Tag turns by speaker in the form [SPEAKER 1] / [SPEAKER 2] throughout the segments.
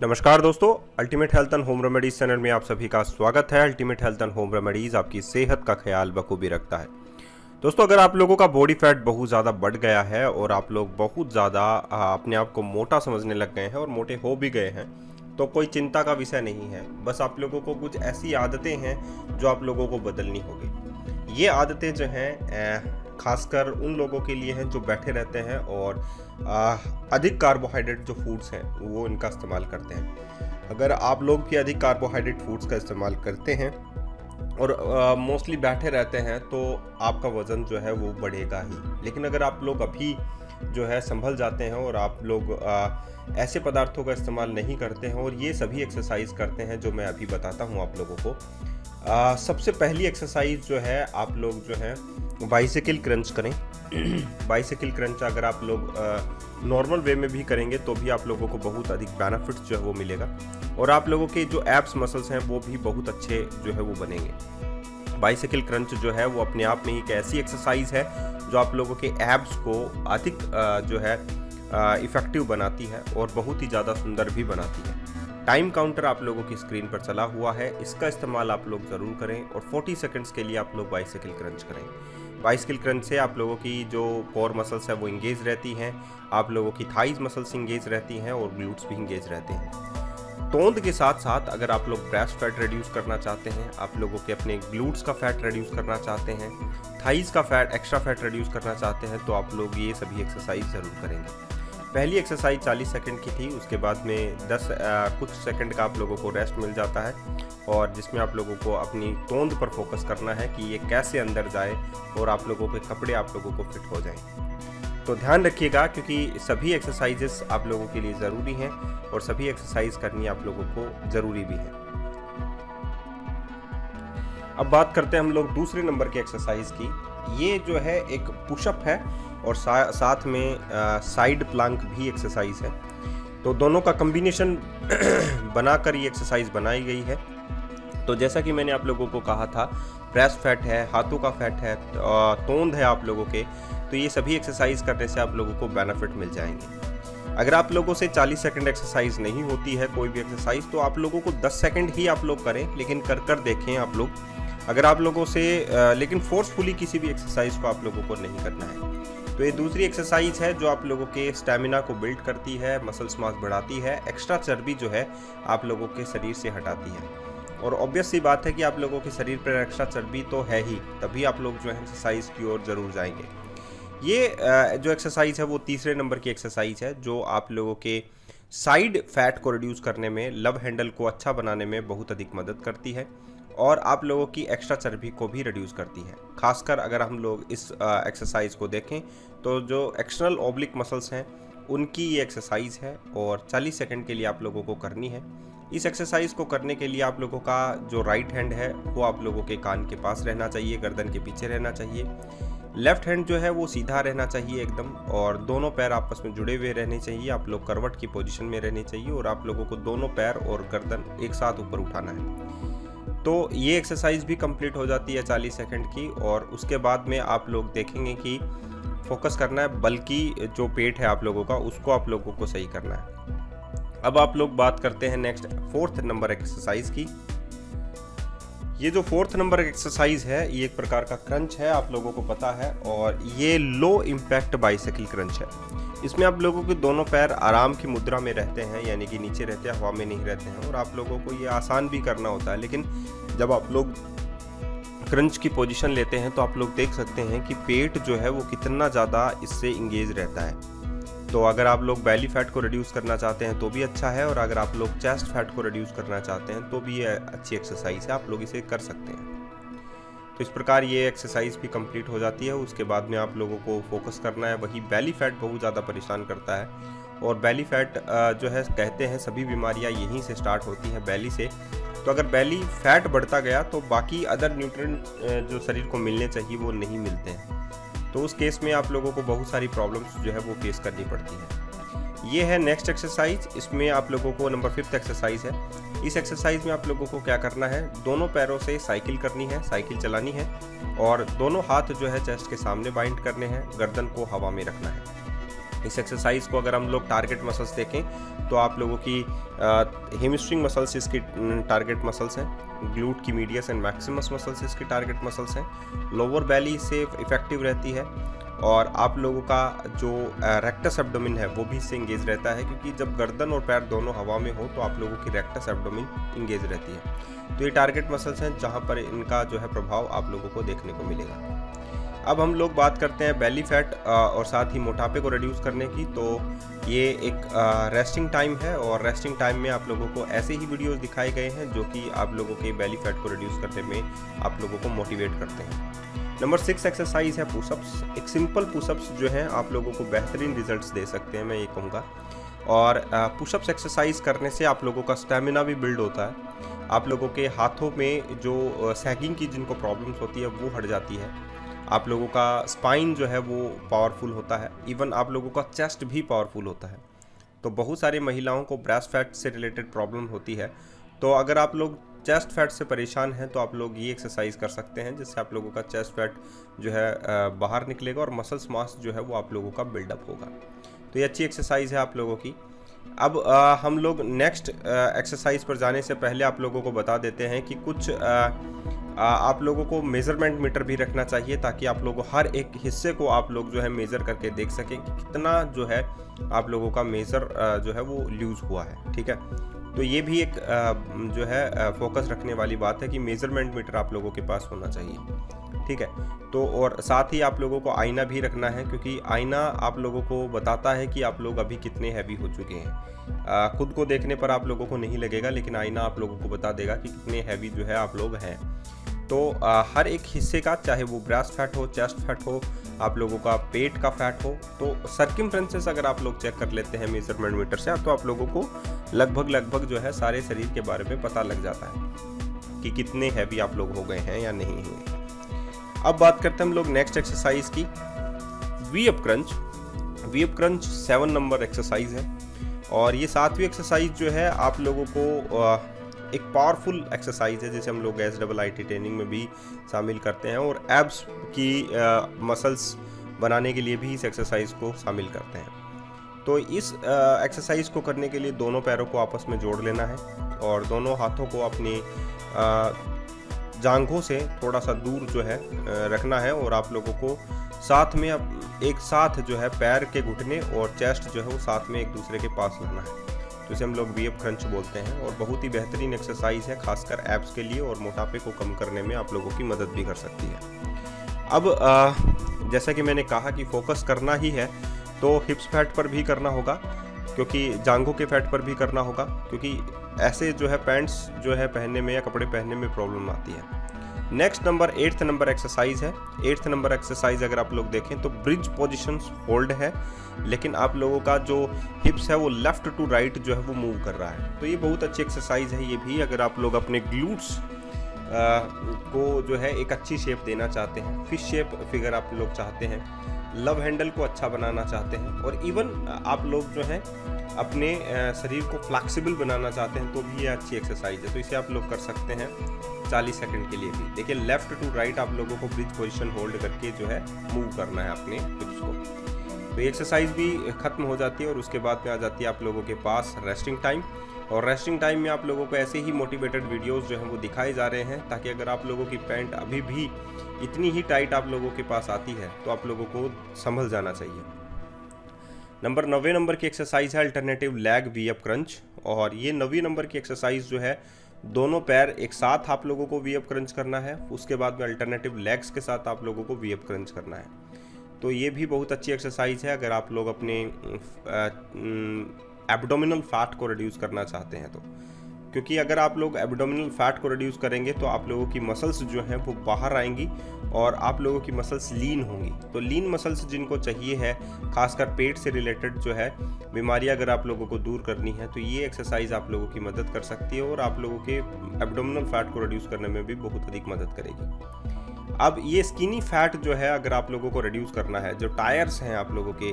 [SPEAKER 1] नमस्कार दोस्तों, ultimate health and home remedies channel में आप सभी का स्वागत है। Ultimate health and home remedies आपकी सेहत का ख्याल बखूबी रखता है। दोस्तों, अगर आप लोगों का बॉडी फैट बहुत ज़्यादा बढ़ गया है और आप लोग बहुत ज़्यादा अपने आप को मोटा समझने लग गए हैं और मोटे हो भी गए हैं, तो कोई चिंता का विषय नहीं है। बस आप लोगों को कुछ ऐसी आदतें हैं जो आप लोगों को बदलनी होगी। ये आदतें जो हैं खासकर उन लोगों के लिए हैं जो बैठे रहते हैं और अधिक कार्बोहाइड्रेट जो फूड्स हैं वो इनका इस्तेमाल करते हैं। अगर आप लोग भी अधिक कार्बोहाइड्रेट फूड्स का इस्तेमाल करते हैं और मोस्टली बैठे रहते हैं तो आपका वज़न जो है वो बढ़ेगा ही। लेकिन अगर आप लोग अभी जो है संभल जाते हैं और आप लोग ऐसे पदार्थों का इस्तेमाल नहीं करते हैं और ये सभी एक्सरसाइज करते हैं जो मैं अभी बताता हूँ आप लोगों को। सबसे पहली एक्सरसाइज जो है, आप लोग जो है बाइसिकल क्रंच करें। बाइसिकल क्रंच अगर आप लोग नॉर्मल वे में भी करेंगे तो भी आप लोगों को बहुत अधिक बेनिफिट्स जो है वो मिलेगा और आप लोगों के जो एब्स मसल्स हैं वो भी बहुत अच्छे जो है वो बनेंगे। बाइसिकल क्रंच जो है वो अपने आप में एक ऐसी एक्सरसाइज है जो आप लोगों के एब्स को अधिक जो है इफ़ेक्टिव बनाती है और बहुत ही ज़्यादा सुंदर भी बनाती है। टाइम काउंटर आप लोगों की स्क्रीन पर चला हुआ है, इसका इस्तेमाल आप लोग ज़रूर करें और 40 सेकंड्स के लिए आप लोग बाइसिकल क्रंच करें। बाइसिकल क्रंच से आप लोगों की जो कोर मसल्स है वो इंगेज रहती हैं, आप लोगों की थाइज मसल्स इंगेज रहती हैं और ग्लूट्स भी इंगेज रहते हैं। तोंद के साथ साथ अगर आप लोग ब्रेस्ट फैट रिड्यूस करना चाहते हैं, आप लोगों के अपने ग्लूट्स का फैट रिड्यूस करना चाहते हैं, थाइज का फैट एक्स्ट्रा फैट रिड्यूस करना चाहते हैं, तो आप लोग ये सभी एक्सरसाइज ज़रूर करेंगे। पहली एक्सरसाइज 40 सेकंड की थी, उसके बाद में कुछ सेकंड का आप लोगों को रेस्ट मिल जाता है और जिसमें आप लोगों को अपनी तोंद पर फोकस करना है कि ये कैसे अंदर जाए और आप लोगों के कपड़े आप लोगों को फिट हो जाएं। तो ध्यान रखिएगा क्योंकि सभी एक्सरसाइजेस आप लोगों के लिए ज़रूरी हैं और सभी एक्सरसाइज करनी आप लोगों को ज़रूरी भी है। अब बात करते हैं हम लोग दूसरे नंबर की एक्सरसाइज की। ये जो है एक पुशअप है और साथ में साइड प्लांक भी एक्सरसाइज है। तो दोनों का कॉम्बिनेशन बनाकर ये एक्सरसाइज बनाई गई है। तो जैसा कि मैंने आप लोगों को कहा था, ब्रेस्ट फैट है, हाथों का फैट है, तोंद है आप लोगों के, तो ये सभी एक्सरसाइज करने से आप लोगों को बेनिफिट मिल जाएंगे। अगर आप लोगों से 40 सेकंड एक्सरसाइज नहीं होती है कोई भी एक्सरसाइज, तो आप लोगों को 10 सेकंड ही आप लोग करें, लेकिन कर देखें आप लोग। अगर आप लोगों से लेकिन फोर्सफुली किसी भी एक्सरसाइज को आप लोगों को नहीं करना है। तो ये दूसरी एक्सरसाइज है जो आप लोगों के स्टेमिना को बिल्ड करती है, मसल्स मास बढ़ाती है, एक्स्ट्रा चर्बी जो है आप लोगों के शरीर से हटाती है। और ऑब्वियस सी बात है कि आप लोगों के शरीर पर एक्स्ट्रा चर्बी तो है ही, तभी आप लोग जो है एक्सरसाइज की ओर ज़रूर जाएंगे। ये जो एक्सरसाइज है वो तीसरे नंबर की एक्सरसाइज है जो आप लोगों के साइड फैट को रिड्यूस करने में, लव हैंडल को अच्छा बनाने में बहुत अधिक मदद करती है और आप लोगों की एक्स्ट्रा चर्बी को भी रिड्यूस करती है। खासकर अगर हम लोग इस एक्सरसाइज को देखें तो जो एक्सटर्नल ओब्लिक मसल्स हैं उनकी ये एक्सरसाइज है और 40 सेकंड के लिए आप लोगों को करनी है। इस एक्सरसाइज को करने के लिए आप लोगों का जो राइट हैंड है वो आप लोगों के कान के पास रहना चाहिए, गर्दन के पीछे रहना चाहिए। लेफ्ट हैंड जो है वो सीधा रहना चाहिए एकदम और दोनों पैर आपस में जुड़े हुए रहने चाहिए। आप लोग करवट की पोजीशन में रहने चाहिए और आप लोगों को दोनों पैर और गर्दन एक साथ ऊपर उठाना है। तो ये एक्सरसाइज भी कंप्लीट हो जाती है 40 सेकंड की और उसके बाद में आप लोग देखेंगे कि फोकस करना है, बल्कि जो पेट है आप लोगों का उसको आप लोगों को सही करना है। अब आप लोग बात करते हैं नेक्स्ट 4th नंबर एक्सरसाइज की। ये जो 4th नंबर एक्सरसाइज है ये एक प्रकार का क्रंच है, आप लोगों को पता है, और ये लो इम्पैक्ट बाइसिकल क्रंच है। इसमें आप लोगों के दोनों पैर आराम की मुद्रा में रहते हैं, यानी कि नीचे रहते हैं, हवा में नहीं रहते हैं और आप लोगों को ये आसान भी करना होता है। लेकिन जब आप लोग क्रंच की पोजीशन लेते हैं तो आप लोग देख सकते हैं कि पेट जो है वो कितना ज़्यादा इससे इंगेज रहता है। तो अगर आप लोग बेली फैट को रिड्यूस करना चाहते हैं तो भी अच्छा है और अगर आप लोग चेस्ट फैट को रिड्यूस करना चाहते हैं तो भी ये अच्छी एक्सरसाइज है, आप लोग इसे कर सकते हैं। तो इस प्रकार ये एक्सरसाइज भी कंप्लीट हो जाती है। उसके बाद में आप लोगों को फोकस करना है, वही बेली फैट बहुत ज़्यादा परेशान करता है और बेली फैट जो है कहते हैं सभी बीमारियां यहीं से स्टार्ट होती हैं, बेली से। तो अगर बेली फैट बढ़ता गया तो बाकी अदर न्यूट्रिएंट जो शरीर को मिलने चाहिए वो नहीं मिलते हैं, तो उस केस में आप लोगों को बहुत सारी प्रॉब्लम्स जो है वो फेस करनी पड़ती है। ये है नेक्स्ट एक्सरसाइज, इसमें आप लोगों को नंबर 5th एक्सरसाइज है। इस एक्सरसाइज में आप लोगों को क्या करना है, दोनों पैरों से साइकिल करनी है, साइकिल चलानी है और दोनों हाथ जो है चेस्ट के सामने बाइंड करने हैं, गर्दन को हवा में रखना है। इस एक्सरसाइज को अगर हम लोग टारगेट मसल्स देखें तो आप लोगों की हेमस्ट्रिंग मसल्स इसकी टारगेट मसल्स हैं, ग्लूट की मीडियस एंड मैक्सिमस मसल्स इसकी टारगेट मसल्स हैं, लोअर बेली से इफेक्टिव रहती है और आप लोगों का जो रेक्टस एब्डोमिन है वो भी इससे इंगेज रहता है, क्योंकि जब गर्दन और पैर दोनों हवा में हो तो आप लोगों की रेक्टस एब्डोमिन इंगेज रहती है। तो ये टारगेट मसल्स हैं जहाँ पर इनका जो है प्रभाव आप लोगों को देखने को मिलेगा। अब हम लोग बात करते हैं बेली फैट और साथ ही मोटापे को रिड्यूस करने की। तो ये एक रेस्टिंग टाइम है और रेस्टिंग टाइम में आप लोगों को ऐसे ही वीडियोस दिखाए गए हैं जो कि आप लोगों के बेली फैट को रिड्यूस करने में आप लोगों को मोटिवेट करते हैं। नंबर 6 एक्सरसाइज है पुशअप्स। एक सिंपल पुशअप्स जो है आप लोगों को बेहतरीन रिजल्ट्स दे सकते हैं, मैं ये कहूँगा। और पुशअप्स एक्सरसाइज करने से आप लोगों का स्टेमिना भी बिल्ड होता है, आप लोगों के हाथों में जो सैगिंग की जिनको प्रॉब्लम्स होती है वो हट जाती है, आप लोगों का स्पाइन जो है वो पावरफुल होता है, इवन आप लोगों का चेस्ट भी पावरफुल होता है। तो बहुत सारी महिलाओं को ब्रेस्ट फैट से रिलेटेड प्रॉब्लम होती है, तो अगर आप लोग चेस्ट फैट से परेशान हैं तो आप लोग ये एक्सरसाइज कर सकते हैं, जिससे आप लोगों का चेस्ट फैट जो है बाहर निकलेगा और मसल्स मास जो है वो आप लोगों का बिल्डअप होगा। तो ये अच्छी एक्सरसाइज है आप लोगों की। अब हम लोग नेक्स्ट एक्सरसाइज पर जाने से पहले आप लोगों को बता देते हैं कि कुछ आप लोगों को मेज़रमेंट मीटर भी रखना चाहिए, ताकि आप लोगों हर एक हिस्से को आप लोग जो है मेज़र करके देख सकें कि कितना जो है आप लोगों का मेज़र जो है वो लूज़ हुआ है। ठीक है, तो ये भी एक जो है फोकस रखने वाली बात है कि मेज़रमेंट मीटर आप लोगों के पास होना चाहिए। ठीक है, तो और साथ ही आप लोगों को आईना भी रखना है, क्योंकि आईना आप लोगों को बताता है कि आप लोग अभी कितने हैवी हो चुके हैं। खुद को देखने पर आप लोगों को नहीं लगेगा, लेकिन आईना आप लोगों को बता देगा कि कितने हैवी जो है आप लोग हैं। तो हर एक हिस्से का, चाहे वो ब्रेस्ट फैट हो, चेस्ट फैट हो, आप लोगों का पेट का फैट हो, तो सर्कमफ्रेंसेस अगर आप लोग चेक कर लेते हैं मेजरमेंट मीटर से, तो आप लोगों को लगभग जो है सारे शरीर के बारे में पता लग जाता है कि कितने हैवी आप लोग हो गए हैं या नहीं हुए। अब बात करते हैं हम लोग नेक्स्ट एक्सरसाइज की, V up crunch. V up crunch 7 number exercise है और ये 7वीं एक्सरसाइज जो है आप लोगों को एक पावरफुल एक्सरसाइज है, जिसे हम लोग SIIT ट्रेनिंग में भी शामिल करते हैं और एब्स की मसल्स बनाने के लिए भी इस एक्सरसाइज को शामिल करते हैं। तो इस एक्सरसाइज को करने के लिए दोनों पैरों को आपस में जोड़ लेना है और दोनों हाथों को अपनी जांघों से थोड़ा सा दूर जो है रखना है और आप लोगों को साथ में एक साथ जो है पैर के घुटने और चेस्ट जो है वो साथ में एक दूसरे के पास लाना है, तो इसे हम लोग वी अप क्रंच बोलते हैं और बहुत ही बेहतरीन एक्सरसाइज है, खासकर एब्स के लिए, और मोटापे को कम करने में आप लोगों की मदद भी कर सकती है। अब जैसा कि मैंने कहा कि फोकस करना ही है, तो हिप्स फैट पर भी करना होगा, क्योंकि जांघों के फैट पर भी करना होगा, क्योंकि ऐसे जो है पैंट्स जो है पहनने में या कपड़े पहनने में प्रॉब्लम आती है। Next number 8th number exercise है। 8th नंबर एक्सरसाइज अगर आप लोग देखें तो ब्रिज पोजीशंस होल्ड है, लेकिन आप लोगों का जो हिप्स है वो लेफ्ट टू राइट जो है वो मूव कर रहा है। तो ये बहुत अच्छी एक्सरसाइज है ये भी, अगर आप लोग अपने ग्लूट्स को जो है एक अच्छी शेप देना चाहते हैं, फिश शेप फिगर आप लोग चाहते हैं, लव हैंडल को अच्छा बनाना चाहते हैं, और इवन आप लोग जो हैं अपने शरीर को फ्लेक्सिबल बनाना चाहते हैं, तो भी ये अच्छी एक्सरसाइज है। तो इसे आप लोग कर सकते हैं 40 सेकंड के लिए भी। देखिए लेफ्ट टू राइट आप लोगों को ब्रिज पोजीशन होल्ड करके जो है मूव करना है अपने हिप्स को। तो ये एक्सरसाइज भी खत्म हो जाती है और उसके बाद में आ जाती है आप लोगों के पास रेस्टिंग टाइम, और रेस्टिंग टाइम में आप लोगों को ऐसे ही मोटिवेटेड वीडियोस जो हैं वो दिखाए जा रहे हैं, ताकि अगर आप लोगों की पैंट अभी भी इतनी ही टाइट आप लोगों के पास आती है तो आप लोगों को संभल जाना चाहिए। नंबर 9वें नंबर की एक्सरसाइज है alternative leg V up crunch, और ये 9वीं नंबर की एक्सरसाइज जो है दोनों पैर एक साथ आप लोगों को वी अप क्रंच करना है, उसके बाद में अल्टरनेटिव लेग्स के साथ आप लोगों को वी अप क्रंच करना है। तो ये भी बहुत अच्छी एक्सरसाइज है अगर आप लोग अपने एब्डोमिनल फैट को रिड्यूस करना चाहते हैं, तो क्योंकि अगर आप लोग एब्डोमिनल फैट को रिड्यूस करेंगे तो आप लोगों की मसल्स जो हैं वो बाहर आएंगी और आप लोगों की मसल्स लीन होंगी। तो लीन मसल्स जिनको चाहिए है, खासकर पेट से रिलेटेड जो है बीमारियां अगर आप लोगों को दूर करनी है, तो ये एक्सरसाइज आप लोगों की मदद कर सकती है और आप लोगों के एब्डोमिनल फैट को रिड्यूस करने में भी बहुत अधिक मदद करेगी। अब ये स्किनी फैट जो है अगर आप लोगों को रिड्यूस करना है, जो टायर्स हैं आप लोगों के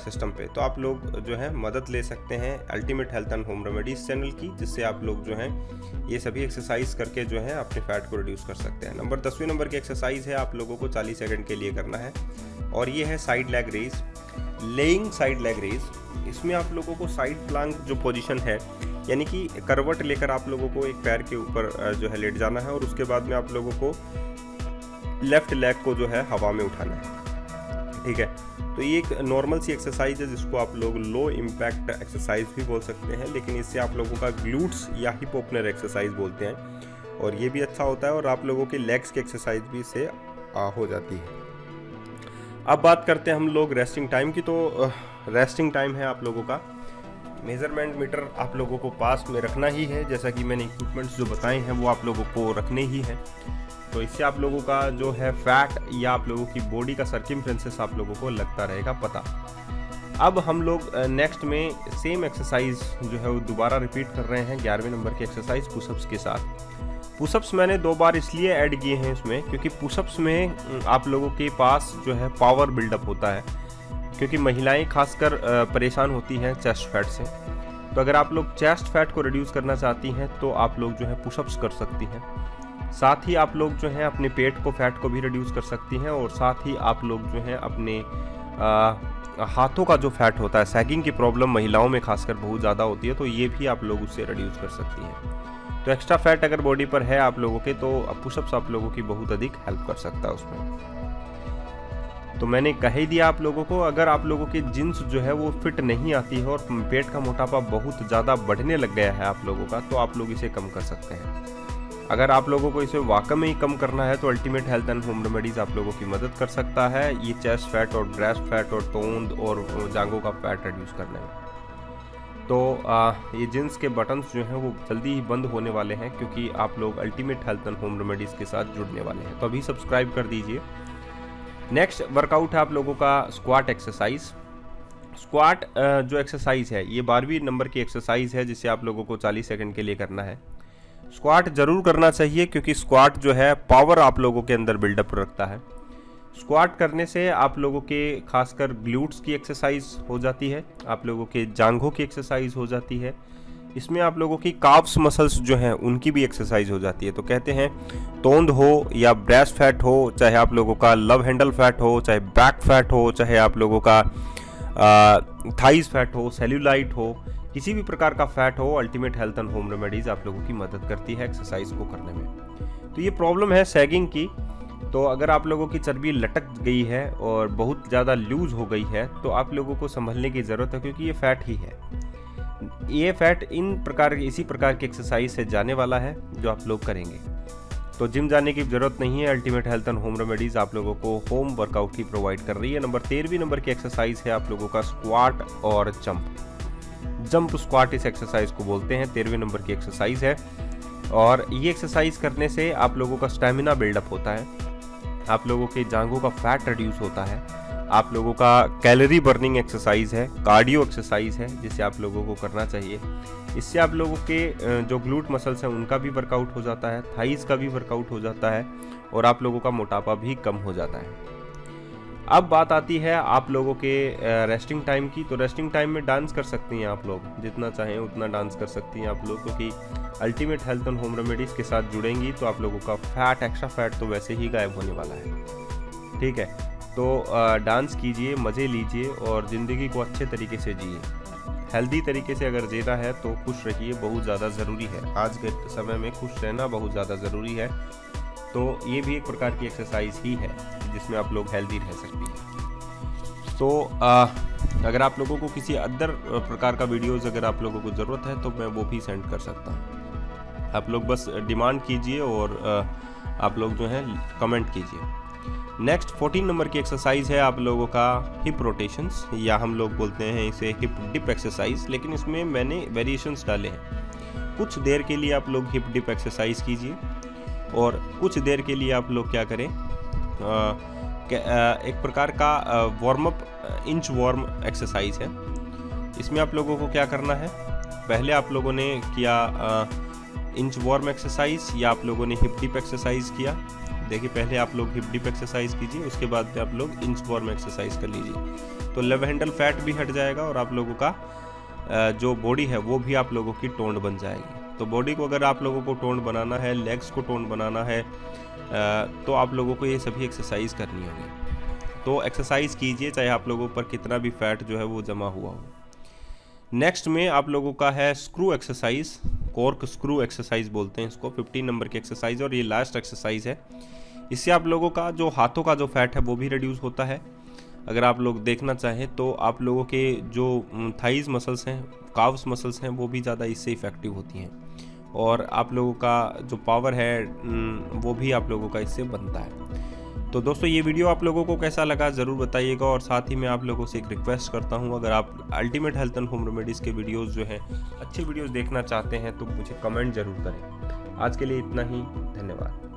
[SPEAKER 1] सिस्टम पे, तो आप लोग जो है मदद ले सकते हैं ultimate health and home remedies channel की, जिससे आप लोग जो हैं ये सभी एक्सरसाइज करके जो है अपने फैट को रिड्यूस कर सकते हैं। 10वें नंबर की एक्सरसाइज है, आप लोगों को 40 सेकंड के लिए करना है और ये है side leg raise, lying side leg raise. इसमें आप लोगों को साइड प्लांक जो पोजीशन है, यानी कि करवट लेकर आप लोगों को एक पैर के ऊपर जो है लेट जाना है और उसके बाद में आप लोगों को लेफ्ट लेग को जो है हवा में उठाना है। ठीक है, तो ये एक नॉर्मल सी एक्सरसाइज है जिसको आप लोग लो इम्पैक्ट एक्सरसाइज भी बोल सकते हैं, लेकिन इससे आप लोगों का ग्लूट्स या हिप ओपनर एक्सरसाइज बोलते हैं और ये भी अच्छा होता है और आप लोगों के लेग्स की एक्सरसाइज भी इससे हो जाती है। अब बात करते हैं हम लोग रेस्टिंग टाइम की। तो रेस्टिंग टाइम है आप लोगों का, मेज़रमेंट मीटर आप लोगों को पास में रखना ही है, जैसा कि मैंने इक्विपमेंट्स जो बताए हैं वो आप लोगों को रखने ही हैं। तो इससे आप लोगों का जो है फैट या आप लोगों की बॉडी का सर्कमफ्रेंसेस आप लोगों को लगता रहेगा पता। अब हम लोग नेक्स्ट में सेम एक्सरसाइज जो है वो दोबारा रिपीट कर रहे हैं 11वें नंबर की एक्सरसाइज पुशअप्स के साथ। पुशअप्स मैंने 2 बार इसलिए ऐड किए हैं इसमें क्योंकि पुशअप्स में आप लोगों के पास जो है पावर बिल्डअप होता है, क्योंकि महिलाएं खासकर परेशान होती हैं चेस्ट फैट से। तो अगर आप लोग चेस्ट फैट को रिड्यूस करना चाहती हैं तो आप लोग जो है पुशअप्स कर सकती हैं। साथ ही आप लोग जो हैं अपने पेट को फैट को भी रिड्यूस कर सकती हैं और साथ ही आप लोग जो हैं अपने हाथों का जो फैट होता है, सैगिंग की प्रॉब्लम महिलाओं में खासकर बहुत ज़्यादा होती है, तो ये भी आप लोग उससे रिड्यूस कर सकती हैं। तो एक्स्ट्रा फैट अगर बॉडी पर है आप लोगों के तो पुशअप्स आप लोगों की बहुत अधिक हेल्प कर सकता है उसमें। तो मैंने कह ही दिया आप लोगों को, अगर आप लोगों की जींस जो है वो फिट नहीं आती है और पेट का मोटापा बहुत ज़्यादा बढ़ने लग गया है आप लोगों का, तो आप लोग इसे कम कर सकते हैं। अगर आप लोगों को इसे वाकई में ही कम करना है तो ultimate health and home remedies आप लोगों की मदद कर सकता है ये चेस्ट फैट और ब्रेस्ट फैट और तोंद और जांघों का फैट रिड्यूस करने में। तो ये जींस के बटन्स जो हैं वो जल्दी ही बंद होने वाले हैं क्योंकि आप लोग ultimate health and home remedies के साथ जुड़ने वाले हैं, तो अभी सब्सक्राइब कर दीजिए। नेक्स्ट वर्कआउट है आप लोगों का स्क्वाट एक्सरसाइज। स्क्वाट जो एक्सरसाइज है ये 12वीं नंबर की एक्सरसाइज है जिसे आप लोगों को 40 सेकंड के लिए करना है। स्क्वाट जरूर करना चाहिए क्योंकि स्क्वाट जो है पावर आप लोगों के अंदर बिल्डअप रखता है। स्क्वाट करने से आप लोगों के खासकर ग्लूट्स की एक्सरसाइज हो जाती है, आप लोगों के जांघों की एक्सरसाइज हो जाती है, इसमें आप लोगों की काफ्स मसल्स जो हैं उनकी भी एक्सरसाइज हो जाती है। तो कहते हैं तोंद हो या ब्रेस्ट फैट हो, चाहे आप लोगों का लव हैंडल फैट हो, चाहे बैक फैट हो, चाहे आप लोगों का थाइज फैट हो, सेल्यूलाइट हो, किसी भी प्रकार का फैट हो, ultimate health and home remedies आप लोगों की मदद करती है एक्सरसाइज को करने में। तो ये प्रॉब्लम है सैगिंग की, तो अगर आप लोगों की चर्बी लटक गई है और बहुत ज़्यादा लूज हो गई है तो आप लोगों को संभलने की ज़रूरत है क्योंकि ये फैट ही है। ये फैट इसी प्रकार की एक्सरसाइज से जाने वाला है जो आप लोग करेंगे। तो जिम जाने की ज़रूरत नहीं है, ultimate health and home remedies आप लोगों को होम वर्कआउट ही प्रोवाइड कर रही है। 13वीं नंबर की एक्सरसाइज है आप लोगों का स्क्वाट और जंप स्क्वाट इस एक्सरसाइज को बोलते हैं, 13वें नंबर की एक्सरसाइज है। और ये एक्सरसाइज करने से आप लोगों का स्टैमिना बिल्डअप होता है, आप लोगों के जांघों का फैट रिड्यूस होता है, आप लोगों का कैलोरी बर्निंग एक्सरसाइज है, कार्डियो एक्सरसाइज है जिसे आप लोगों को करना चाहिए। इससे आप लोगों के जो ग्लूट मसल्स हैं उनका भी वर्कआउट हो जाता है, थाइज का भी वर्कआउट हो जाता है और आप लोगों का मोटापा भी कम हो जाता है। अब बात आती है आप लोगों के रेस्टिंग टाइम की। तो रेस्टिंग टाइम में डांस कर सकती हैं आप लोग, जितना चाहें उतना डांस कर सकती हैं आप लोग, क्योंकि ultimate health and home remedies के साथ जुड़ेंगी तो आप लोगों का फैट, एक्स्ट्रा फैट तो वैसे ही गायब होने वाला है। ठीक है, तो डांस कीजिए, मज़े लीजिए और ज़िंदगी को अच्छे तरीके से जिए। हेल्दी तरीके से अगर जीना है तो खुश रहिए, बहुत ज़्यादा ज़रूरी है। आज के समय में खुश रहना बहुत ज़्यादा ज़रूरी है। तो ये भी एक प्रकार की एक्सरसाइज ही है जिसमें आप लोग हेल्दी रह सकती हैं। तो अगर आप लोगों को किसी अदर प्रकार का वीडियोज़ अगर आप लोगों को ज़रूरत है तो मैं वो भी सेंड कर सकता हूँ। आप लोग बस डिमांड कीजिए और आप लोग जो है कमेंट कीजिए। नेक्स्ट 14 नंबर की एक्सरसाइज है आप लोगों का हिप रोटेशंस, या हम लोग बोलते हैं इसे हिप डिप एक्सरसाइज, लेकिन इसमें मैंने वेरिएशंस डाले हैं। कुछ देर के लिए आप लोग हिप डिप एक्सरसाइज कीजिए और कुछ देर के लिए आप लोग क्या करें, एक प्रकार का warm up inch warm exercise है। इसमें आप लोगों को क्या करना है, पहले आप लोगों ने किया इंच वार्म एक्सरसाइज या आप लोगों ने हिप डिप एक्सरसाइज किया, देखिए पहले आप लोग हिप डिप एक्सरसाइज कीजिए, उसके बाद में आप लोग इंचवॉर्म एक्सरसाइज कर लीजिए, तो लेव हैंडल फैट भी हट जाएगा और आप लोगों का जो बॉडी है वो भी आप लोगों की टोन्ड बन जाएगी। तो बॉडी को अगर आप लोगों को टोन्ड बनाना है, लेग्स को टोन्ड बनाना है, तो आप लोगों को ये सभी एक्सरसाइज करनी होगी। तो एक्सरसाइज कीजिए चाहे आप लोगों पर कितना भी फैट जो है वो जमा हुआ हो। नेक्स्ट में आप लोगों का है screw exercise, cork screw exercise बोलते हैं इसको, 15 नंबर की एक्सरसाइज और ये लास्ट एक्सरसाइज है। इससे आप लोगों का जो हाथों का जो फैट है वो भी रिड्यूस होता है। अगर आप लोग देखना चाहें तो आप लोगों के जो थाइज मसल्स हैं, काव्स मसल्स हैं, वो भी ज़्यादा इससे इफ़ेक्टिव होती हैं और आप लोगों का जो पावर है वो भी आप लोगों का इससे बनता है। तो दोस्तों ये वीडियो आप लोगों को कैसा लगा ज़रूर बताइएगा, और साथ ही मैं आप लोगों से एक रिक्वेस्ट करता हूं, अगर आप ultimate health and home remedies के वीडियोस जो हैं, अच्छे वीडियोस देखना चाहते हैं तो मुझे कमेंट ज़रूर करें। आज के लिए इतना ही, धन्यवाद।